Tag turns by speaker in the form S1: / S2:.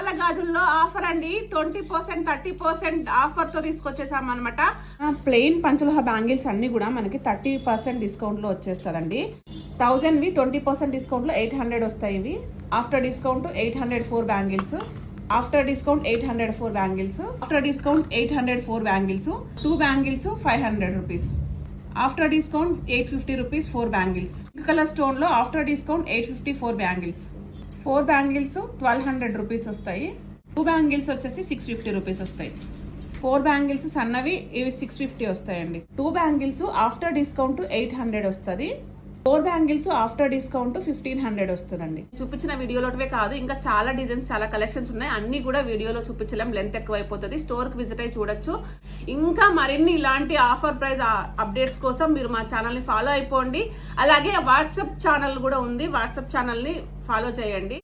S1: కాళ్ళ గాజుల్లో ఆఫర్ అండి 20% 30% ఆఫర్ తో తీసుకొచ్చేసాం అనమాట. ప్లెయిన్ పంచలోహ బ్యాంగిల్స్ అన్ని కూడా మనకి 30% డిస్కౌంట్ లో వచ్చేస్తుందండి. 1000 వి 20% డిస్కౌంట్ లో 800 వస్తాయి. ఇవి after discount 804 bangles, after discount 804 bangles, after discount 804 bangles, 2 bangles 500 rupees, after discount 850 rupees 4 bangles. Colour stone లో after discount 854 bangles, 4 bangles 1200 rupees వస్తాయి. 2 బ్యాంగిల్స్ వచ్చేసి 650 రూపీస్ వస్తాయి. 4 బ్యాంగిల్స్ సన్నవి ఇవి 650 వస్తాయండి. 2 బ్యాంగిల్స్ ఆఫ్టర్ డిస్కౌంట్ 800 వస్తుంది. 4 బ్యాంగిల్స్ ఆఫ్టర్ డిస్కౌంట్ 1500 వస్తుందండి. చూపించిన వీడియోలోటివే కాదు, ఇంకా చాలా డిజైన్స్, చాలా కలెక్షన్స్ ఉన్నాయి. అన్ని కూడా వీడియోలో చూపించలేం, లెంత్ ఎక్కువ అయిపోతుంది. స్టోర్ కి విజిట్ అయ్యి చూడొచ్చు. ఇంకా మరిన్ని ఇలాంటి ఆఫర్ ప్రైస్ అప్డేట్స్ కోసం మీరు మా ఛానల్ ని ఫాలో అయిపోండి. అలాగే వాట్సాప్ ఛానల్ కూడా ఉంది, వాట్సాప్ ఛానల్ ని ఫాలో చేయండి.